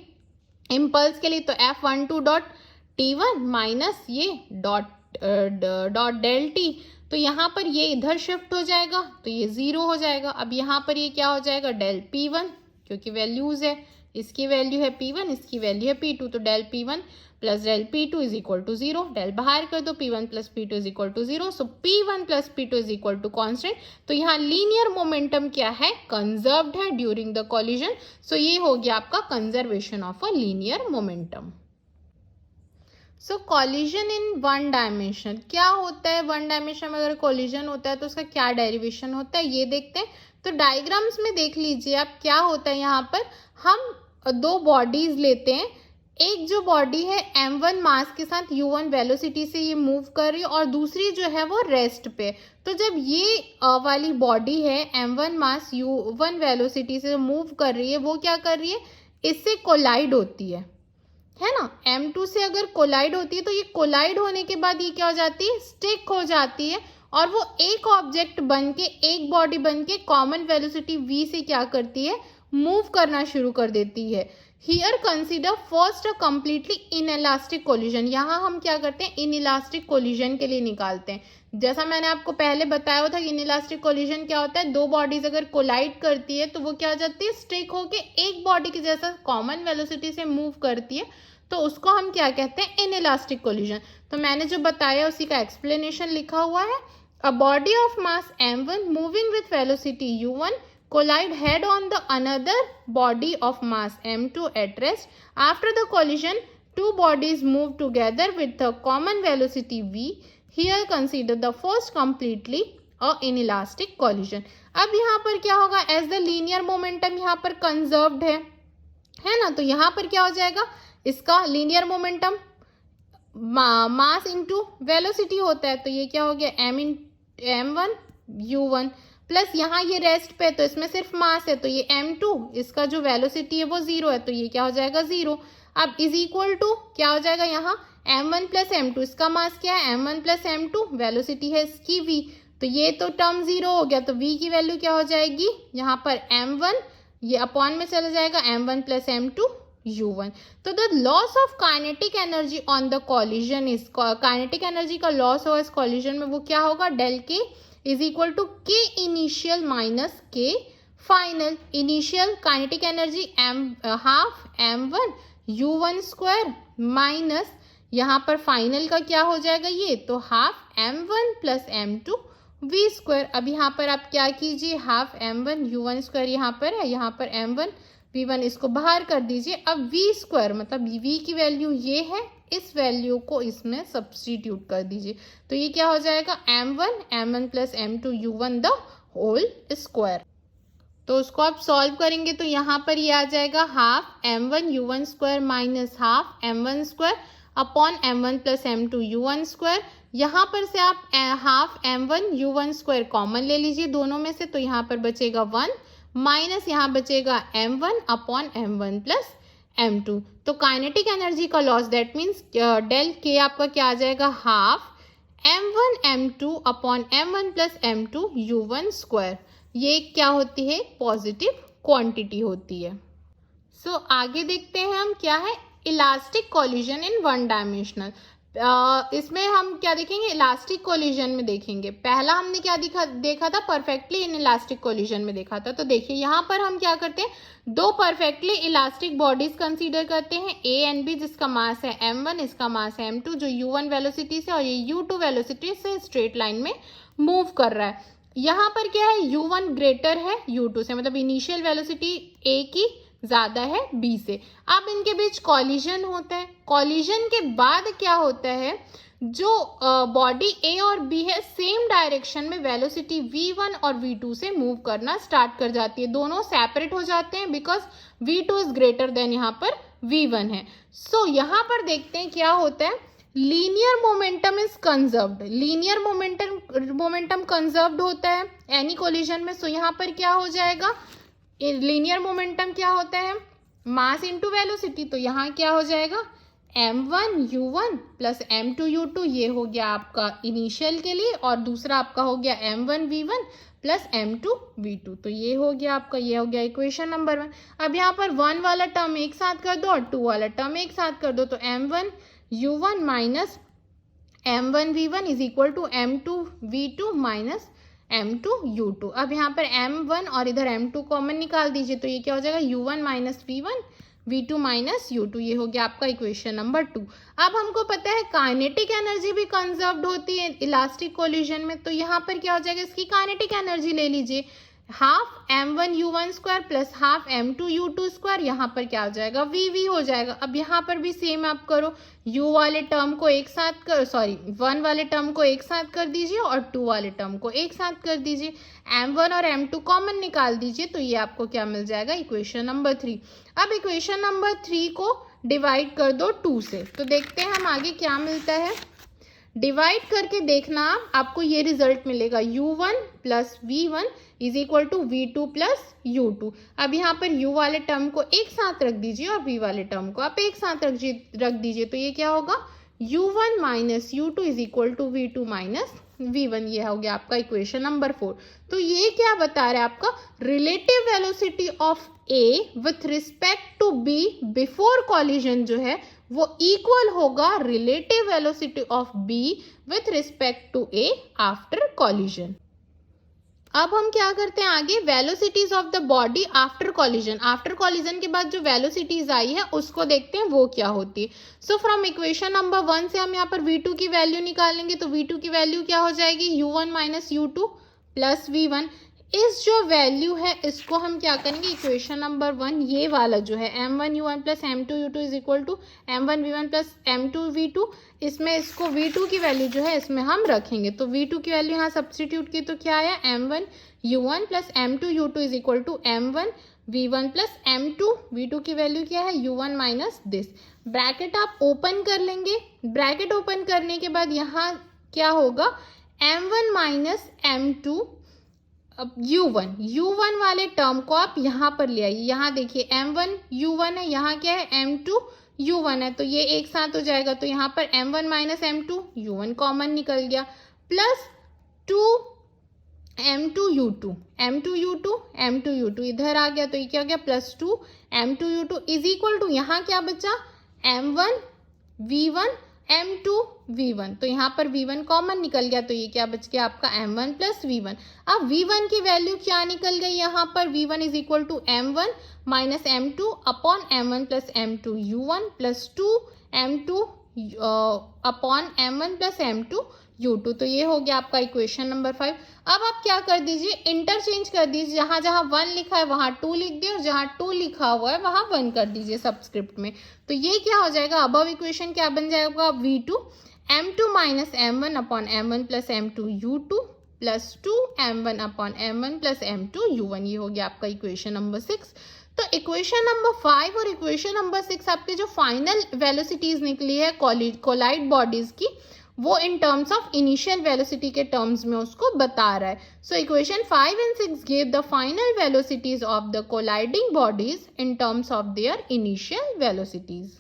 इम्पल्स के लिए, तो F12 डॉट T1 माइनस ये डॉट डेल टी। तो यहाँ पर ये इधर शिफ्ट हो जाएगा तो ये 0 हो जाएगा। अब यहाँ पर ये क्या हो जाएगा डेल P1, क्योंकि वैल्यूज है, इसकी वैल्यू है P1, इसकी वैल्यू है P2, तो del P1 plus del P2 is equal to 0। Del बाहर कर दो, P1 plus P2 is equal to 0, so P1 plus P2 is equal to constant. तो यहाँ लीनियर मोमेंटम क्या है, कंजर्व्ड है ड्यूरिंग द कॉलिजन। सो ये हो गया आपका conservation of a linear momentum. So collision in one dimension क्या होता है, वन डायमेंशन में अगर कॉलिजन होता है तो उसका क्या डेरिवेशन होता है ये देखते हैं। तो डायग्राम्स में देख लीजिए आप क्या होता है, यहाँ पर हम दो बॉडीज लेते हैं, एक जो बॉडी है m1 मास के साथ u1 वेलोसिटी से ये मूव कर रही है और दूसरी जो है वो रेस्ट पे। तो जब ये वाली बॉडी है m1 मास u1 वेलोसिटी से मूव कर रही है, वो क्या कर रही है, इससे कोलाइड होती है ना, m2 से अगर कोलाइड होती है तो ये कोलाइड होने के बाद ये क्या हो जाती है, स्टिक हो जाती है और वो एक ऑब्जेक्ट बन के, एक बॉडी बन के कॉमन वेलोसिटी v से क्या करती है, मूव करना शुरू कर देती है। Here consider first a completely inelastic collision. यहाँ हम क्या करते हैं, इनइलास्टिक कोलिजन के लिए निकालते हैं। जैसा मैंने आपको पहले बताया था कि इनइलास्टिक कोलिजन क्या होता है, दो बॉडीज अगर कोलाइड करती है तो वो क्या हो जाती है, स्टिक होके एक बॉडी के जैसा कॉमन वेलोसिटी से मूव करती है, तो उसको हम क्या कहते हैं, इनइलास्टिक कोलिजन। तो मैंने जो बताया उसी का एक्सप्लेनेशन लिखा हुआ है A body of mass m1 moving with velocity u1 collide head on the another body of mass m2 at rest. After the collision, two bodies move together with a common velocity v. Here consider the first completely a inelastic collision. अब यहाँ पर क्या होगा, as the linear momentum यहाँ पर conserved है ना, तो यहाँ पर क्या हो जाएगा, इसका linear momentum mass into velocity होता है, तो ये क्या हो गया m1 u1 प्लस यहाँ ये रेस्ट पे, तो इसमें सिर्फ मास है, तो ये m2, इसका जो वेलोसिटी है वो 0 है, तो ये क्या हो जाएगा 0. अब इज इक्वल टू क्या हो जाएगा यहाँ m1 प्लस m2, इसका मास क्या है m1 प्लस m2, वेलोसिटी है इसकी v, तो ये तो टर्म 0 हो गया, तो v की वैल्यू क्या हो जाएगी यहाँ पर m1, ये अपॉन में चला जाएगा m1 प्लस m2 u1. तो the loss of kinetic energy on the collision is, kinetic energy का लॉस हो इस कॉलिजन में वो क्या होगा, डेल के इज इक्वल टू के इनिशियल माइनस के final. Initial kinetic energy half m1 u1 square minus यहाँ पर फाइनल का क्या हो जाएगा ये, तो half m1 plus m2 v square. अब यहाँ पर आप क्या कीजिए, हाफ m1 u1 स्क्वायर यहाँ पर है, यहाँ पर m1 v1 इसको बाहर कर दीजिए. अब v स्क्वायर मतलब v की वैल्यू ये है, इस वैल्यू को इसमें सब्स्टिट्यूट कर दीजिए, तो ये क्या हो जाएगा m1 plus m2 u1 the whole square. तो उसको आप सॉल्व करेंगे तो यहाँ पर ये आ जाएगा half m1 u1 square minus half m1 square upon m1 plus m2 u1 square. यहाँ पर से आप half m1 u1 square common ले लीजिए दोनों में से, तो यहाँ पर बचेगा 1 माइनस यहाँ बचेगा m1 upon m1 plus m2. तो काइनेटिक एनर्जी का लॉस दैट मीन्स डेल के आपका क्या आ जाएगा half m1 m2 upon m1 plus m2 u1 square. ये क्या होती है, पॉजिटिव क्वांटिटी होती है. सो आगे देखते हैं हम क्या है elastic collision in one dimensional. इसमें हम क्या देखेंगे, इलास्टिक कोलिजन में देखेंगे. पहला हमने क्या देखा था, परफेक्टली इन इलास्टिक कोलिजन में देखा था. तो देखिए यहाँ पर हम क्या करते हैं, दो परफेक्टली इलास्टिक बॉडीज कंसीडर करते हैं, ए एंड बी, जिसका मास है m1, इसका मास है m2, जो u1 वेलोसिटी से और ये u2 वेलोसिटी से स्ट्रेट लाइन में मूव कर रहा है. यहाँ पर क्या है, u1 ग्रेटर है u2 से, मतलब इनिशियल वेलोसिटी a की ज्यादा है b से. अब इनके बीच कॉलिजन होता है. कॉलिजन के बाद क्या होता है, जो बॉडी a और b है सेम डायरेक्शन में वेलोसिटी v1 और v2 से मूव करना स्टार्ट कर जाती है. दोनों सेपरेट हो जाते हैं because v2 is greater than यहाँ पर v1 है. सो यहाँ पर देखते हैं क्या होता है, linear momentum is conserved. Linear momentum conserved होता है एनी कोलिजन में. सो यहाँ पर क्या हो जाएगा, लीनियर मोमेंटम क्या होता है, मास इनटू वेलोसिटी. तो यहाँ क्या हो जाएगा m1 u1 plus m2 u2, ये हो गया आपका इनिशियल के लिए, और दूसरा आपका हो गया m1 v1 plus m2 v2. तो ये हो गया आपका, ये हो गया इक्वेशन नंबर 1. अब यहाँ पर 1 वाला टर्म एक साथ कर दो और 2 वाला टर्म एक साथ कर दो, तो m1 u1 minus m1 v1 is equal to m2 v2 minus m2 u2. अब यहाँ पर m1 और इधर m2 कॉमन निकाल दीजिए, तो ये क्या हो जाएगा u1 minus v1 v2 minus u2. ये हो गया आपका इक्वेशन नंबर 2. अब हमको पता है काइनेटिक एनर्जी भी कंजर्व्ड होती है इलास्टिक कोलिजन में. तो यहाँ पर क्या हो जाएगा, इसकी काइनेटिक एनर्जी ले लीजिए, half m1 u1 square plus half m2 u2 square. यहाँ पर क्या हो जाएगा, v हो जाएगा. अब यहाँ पर भी सेम आप करो, u वाले टर्म को एक साथ कर, सॉरी 1 वाले टर्म को एक साथ कर दीजिए और 2 वाले टर्म को एक साथ कर दीजिए. m1 और m2 कॉमन निकाल दीजिए, तो ये आपको क्या मिल जाएगा, इक्वेशन नंबर 3. अब इक्वेशन नंबर 3 को डिवाइड कर दो 2 से, तो देखते हैं हम आगे क्या मिलता है. डिवाइड करके देखना, आपको ये रिजल्ट मिलेगा u1 plus v1 is equal to v2 plus u2. अब यहाँ पर u वाले टर्म को एक साथ रख दीजिए और v वाले टर्म को आप एक साथ रख दीजिए, तो ये क्या होगा, u1 minus u2 is equal to v2 minus v1. ये हो गया आपका इक्वेशन नंबर 4. तो ये क्या बता रहा है, आपका relative velocity of a with respect to b before collision जो है वो इक्वल होगा relative velocity of b with respect to a after collision. अब हम क्या करते हैं आगे, velocities of the body after collision. After collision के बाद जो वेलोसिटीज आई है उसको देखते हैं वो क्या होती है। सो फ्रॉम इक्वेशन नंबर 1 से हम यहाँ पर v2 की वैल्यू निकालेंगे, तो v2 की वैल्यू क्या हो जाएगी, u1 minus u2 plus v1। इस जो वैल्यू है इसको हम क्या करेंगे, इक्वेशन नंबर 1 ये वाला जो है m1u1 plus m2u2 is equal to m1v1 plus m2v2, इसमें इसको v2 की वैल्यू जो है इसमें हम रखेंगे। तो v2 की वैल्यू यहाँ सब्सटीट्यूट की तो क्या आया, m1u1 plus m2u2 is equal to m1v1 plus m2, v2 की वैल्यू क्या है u1 माइनस दिस। ब्रैकेट आप ओपन कर लेंगे, ब्रैकेट ओपन करने के बाद यहाँ क्या होगा, m1 माइनस m2 u1 वाले टर्म को आप यहाँ पर ले आइए। यहाँ देखिए m1 u1 है, यहाँ क्या है m2 u1 है, तो ये एक साथ हो जाएगा। तो यहाँ पर m1 minus m2 u1 common निकल गया, प्लस 2 m2u2 इधर आ गया, तो ये क्या हो गया, plus 2 m2u2 is equal to यहाँ क्या बचा, m1 v1 m2 v1, तो यहाँ पर v1 कॉमन निकल गया, तो ये क्या बच गया आपका m1 प्लस v1। अब v1 की वैल्यू क्या निकल गई, यहाँ पर v1 is equal to m1 minus m2 upon m1 plus m2 u1 plus 2 m2 upon m1 plus m2 u2, तो ये हो गया आपका इक्वेशन नंबर 5। अब आप क्या कर दीजिए, इंटरचेंज कर दीजिए, जहाँ जहाँ 1 लिखा है वहाँ 2 लिख दिए और जहाँ 2 लिखा हुआ है वहाँ 1 कर दीजिए सबस्क्रिप्ट में। तो ये क्या हो जाएगा, अबव इक्वेशन क्या बन जाएगा, v2 m2 minus m1 upon m1 plus m2 u2 plus 2 m1 upon m1 plus m2 u1, ये हो गया आपका इक्वेशन नंबर 6। तो इक्वेशन नंबर 5 और इक्वेशन नंबर 6 आपके जो फाइनल वेलोसिटीज निकली है कोलाइड बॉडीज की, वो in terms of initial velocity के टर्म्स में उसको बता रहा है। So equation 5 and 6 give the final velocities of the colliding bodies in terms of their initial velocities.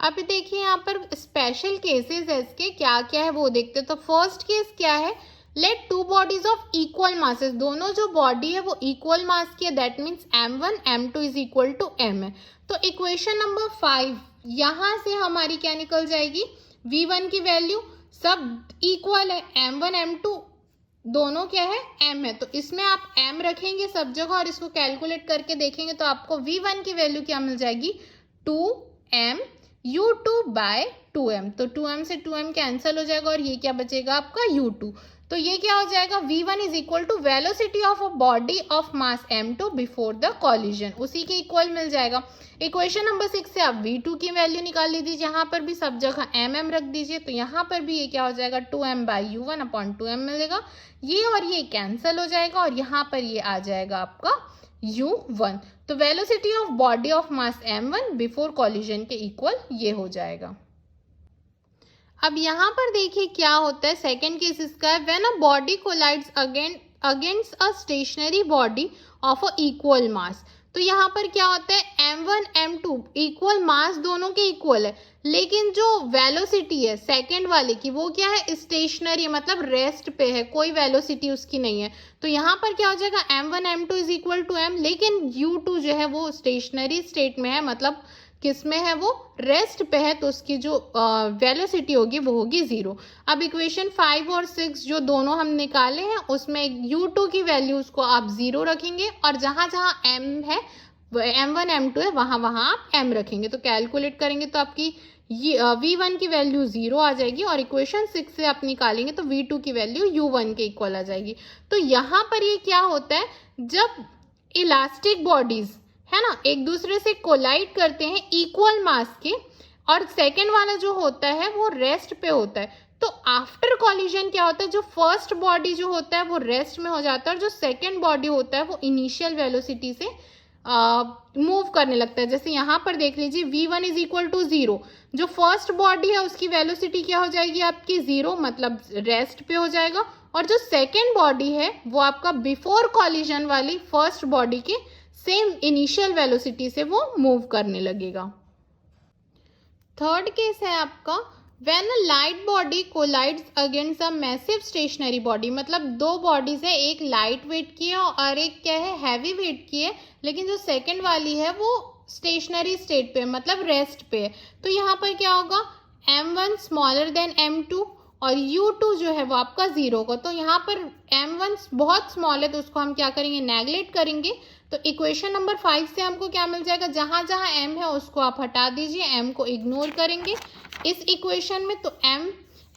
अब देखिए यहाँ पर स्पेशल केसेस है इसके, क्या क्या है वो देखते हैं। तो फर्स्ट केस क्या है, let two bodies of equal masses, दोनों जो बॉडी है वो इक्वल मास की है, that means m1 m2 is equal to m है। तो इक्वेशन नंबर 5 यहाँ से हमारी क्या निकल जाएगी, v1 की वैल्यू सब इक्वल है, m1 m2 दोनों क्या है, m है, तो इसमें आप m रखेंगे सब जगह और इसको कैलकुलेट करके देखेंगे तो आपको v1 की वैल्यू क्या मिल जाएगी, 2m u2 बाय 2m, तो 2m से 2m कैंसिल हो जाएगा और ये क्या बचेगा आपका u2। तो ये क्या हो जाएगा, v1 is equal to velocity of a body of mass m2 before the collision, उसी के इक्वल मिल जाएगा। इक्वेशन नंबर 6 से आप v2 की वैल्यू निकाल लीजिए, यहाँ पर भी सब जगह mm रख दीजिए, तो यहाँ पर भी ये क्या हो जाएगा, 2m by u1 upon 2m मिलेगा, ये और ये कैंसिल हो जाएगा और यहाँ पर ये आ जाएगा आपका u1। तो velocity of body of mass m1 before collision के इक्वल ये हो जाएगा। अब यहाँ पर देखिए क्या होता है, सेकेंड केस इसका है, when a body collides against a stationary body of a equal mass. तो यहाँ पर क्या होता है, m1 m2 इक्वल मास दोनों के इक्वल है, लेकिन जो वेलोसिटी है सेकेंड वाले की वो क्या है, स्टेशनरी, मतलब रेस्ट पे है, कोई वेलोसिटी उसकी नहीं है। तो यहाँ पर क्या हो जाएगा, m1 m2 is equal to m, लेकिन u2 जो है वो स्टेशनरी स्टेट में है, मतलब किस में है, वो रेस्ट पे है, तो उसकी जो वेलोसिटी होगी वो होगी 0। अब इक्वेशन 5 और 6 जो दोनों हम निकाले हैं उसमें u2 की वैल्यू उसको आप 0 रखेंगे और जहाँ जहाँ m है m1 m2 है वहाँ वहाँ आप m रखेंगे, तो कैलकुलेट करेंगे तो आपकी v1 की वैल्यू 0 आ जाएगी और इक्वेशन 6 से आप निकालेंगे तो v2 की वैल्यू u1 के इक्वल आ जाएगी। तो यहाँ पर ये क्या होता है, जब इलास्टिक बॉडीज है ना एक दूसरे से कोलाइड करते हैं इक्वल मास के, और सेकेंड वाला जो होता है वो रेस्ट पे होता है, तो आफ्टर कॉलिजन क्या होता है, जो फर्स्ट बॉडी जो होता है वो रेस्ट में हो जाता है और जो सेकेंड बॉडी होता है वो इनिशियल वेलोसिटी से मूव करने लगता है। जैसे यहाँ पर देख लीजिए v1 इज इक्वल टू 0, जो फर्स्ट बॉडी है उसकी वेलोसिटी क्या हो जाएगी आपकी 0, मतलब रेस्ट पे हो जाएगा, और जो सेकेंड बॉडी है वो आपका बिफोर कॉलिजन वाली फर्स्ट बॉडी के सेम इनिशियल वेलोसिटी से वो मूव करने लगेगा। थर्ड केस है आपका, when a light body collides against a massive stationary body, मतलब दो बॉडीज है, एक लाइट वेट की है और एक क्या है, हैवी वेट की है, लेकिन जो सेकंड वाली है वो स्टेशनरी स्टेट पे, मतलब रेस्ट पे है। तो यहाँ पर क्या होगा, m1 स्मॉलर देन m2 और U2 जो है वो आपका 0 होगा। तो यहाँ पर M1 बहुत स्मॉल है तो उसको हम क्या करेंगे, नेगलेक्ट करेंगे। तो इक्वेशन नंबर 5 से हमको क्या मिल जाएगा, जहाँ जहाँ M है उसको आप हटा दीजिए, M को इग्नोर करेंगे इस इक्वेशन में। तो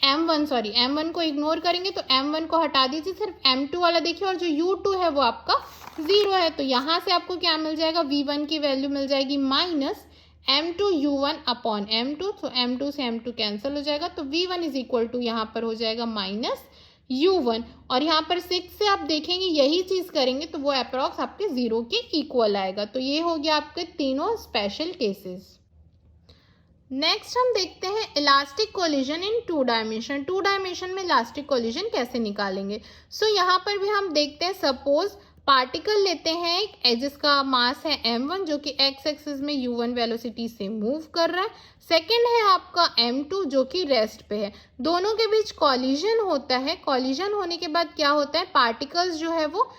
M1 को इग्नोर करेंगे तो M1 को हटा दीजिए, सिर्फ M2 वाला देखिए, और जो U2 है वो आपका 0 है। तो यहाँ से आपको क्या मिल जाएगा, V1 की वैल्यू मिल जाएगी minus M2 U1 upon M2। तो M2 से M2 कैंसिल हो जाएगा, तो V1 इज इक्वल टू यहाँ पर हो जाएगा माइनस U1। और यहाँ पर 6 से आप देखेंगे यही चीज करेंगे तो वो अप्रॉक्स आपके 0 के इक्वल आएगा। तो ये हो गया आपके तीनों स्पेशल केसेस। नेक्स्ट हम देखते हैं इलास्टिक कोलिजन इन 2 डायमेंशन। 2 डायमेंशन में इलास्टिक कोलिजन कैसे निकालेंगे। सो यहाँ पर भी हम देखते हैं, सपोज पार्टिकल लेते हैं एक जिसका मास है M1 जो कि x एक्सिस में U1 वेलोसिटी से मूव कर रहा है। सेकंड है आपका M2 जो कि रेस्ट पे है। दोनों के बीच कॉलिजन होता है। कॉलिजन होने के बाद क्या होता है, पार्टिकल्स जो है वो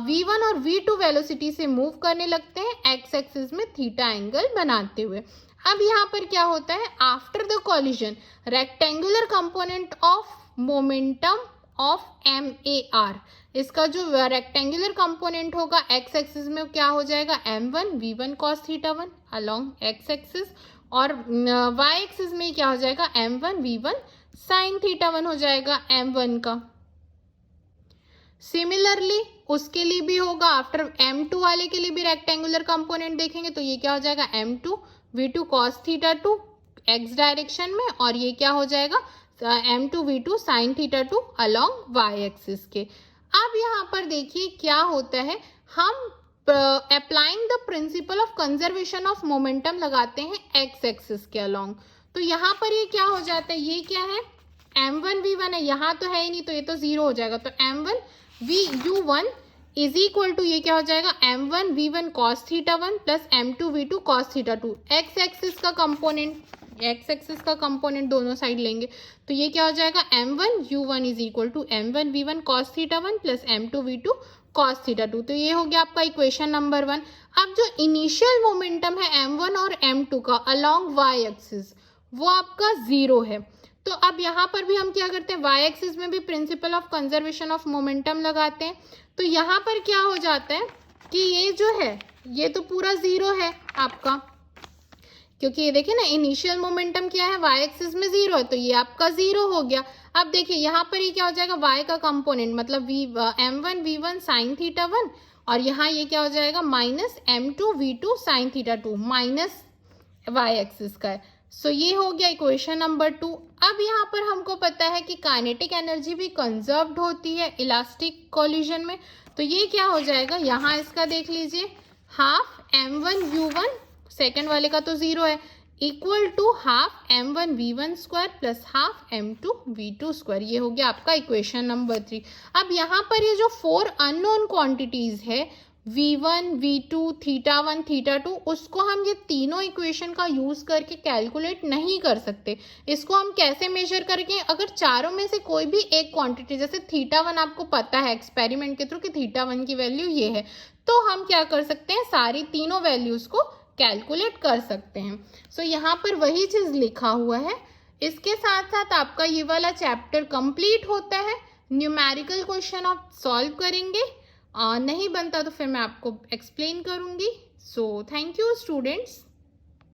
V1 और V2 वेलोसिटी से मूव करने लगते हैं x एक्सिस में थीटा एंगल बनाते हुए। अब यहाँ पर क्या होता है, after the collision rectangular component of momentum of MAR, इसका जो रेक्टेंगुलर कंपोनेंट होगा x एक्सिस में क्या हो जाएगा, M1 V1 cos theta 1 along x axis, और y एक्सिस में क्या हो जाएगा, M1 V1 sin थीटा 1 हो जाएगा M1 का। सिमिलरली उसके लिए भी होगा, आफ्टर M2 वाले के लिए भी रेक्टेंगुलर कंपोनेंट देखेंगे तो ये क्या हो जाएगा, M2 V2 cos theta 2 x direction में, और ये क्या हो जाएगा M2 V2 sin theta 2 along y axis के। अब यहाँ पर देखिए क्या होता है, हम applying the principle of conservation of momentum लगाते हैं x एक्सिस के अलोंग। तो यहाँ पर ये क्या हो जाता है, ये क्या है M1 V1 है, यहाँ तो है ही नहीं तो ये तो 0 हो जाएगा। तो M1 U1 is equal to ये क्या हो जाएगा, M1 V1 cos theta 1 plus M2 V2 cos theta 2। x axis का कंपोनेंट दोनों साइड लेंगे तो ये क्या हो जाएगा, M1 U1 is equal to M1 V1 cos theta 1 plus M2 V2 cos theta 2। तो ये हो गया आपका इक्वेशन नंबर 1। अब जो इनिशियल मोमेंटम है M1 और M2 का अलोंग y एक्सिस वो आपका 0 है। तो अब यहाँ पर भी हम क्या करते हैं, y एक्सिस में भी principle of conservation of momentum लगाते हैं। तो यहाँ पर क्या हो जाता है कि ये जो है ये तो पूरा 0 है आपका, क्योंकि ये देखिए ना इनिशियल मोमेंटम क्या है, y एक्सिस में 0 है तो ये आपका 0 हो गया। अब देखिए यहाँ पर ये क्या हो जाएगा, y का कंपोनेंट मतलब M1 V1 sin थीटा 1, और यहाँ ये क्या हो जाएगा minus M2 V2 sin theta 2 minus y axis का है। सो ये हो गया इक्वेशन नंबर 2। अब यहाँ पर हमको पता है कि काइनेटिक एनर्जी भी कंजर्व्ड होती है इलास्टिक कोलिजन में। तो ये क्या हो जाएगा, यहाँ इसका देख लीजिए, हाफ M1 U1 सेकेंड वाले का तो 0 है equal to half M1 V1 square plus half M2 V2 square. ये हो गया आपका इक्वेशन नंबर 3। अब यहाँ पर ये जो 4 अननोन क्वांटिटीज है V1 V2 थीटा 1 थीटा 2, उसको हम ये तीनों इक्वेशन का यूज करके कैलकुलेट नहीं कर सकते। इसको हम कैसे मेजर करेंगे, अगर चारों में से कोई भी एक क्वांटिटी, जैसे थीटा 1 आपको पता है एक्सपेरिमेंट के थ्रू कि थीटा 1 की वैल्यू ये है, तो हम क्या कर सकते हैं, सारी तीनों वैल्यूज को कैलकुलेट कर सकते हैं। सो यहाँ पर वही चीज लिखा हुआ है। इसके साथ साथ आपका ये वाला चैप्टर कंप्लीट होता है। न्यूमेरिकल क्वेश्चन आप सॉल्व करेंगे, नहीं बनता तो फिर मैं आपको एक्सप्लेन करूंगी। So thank you students.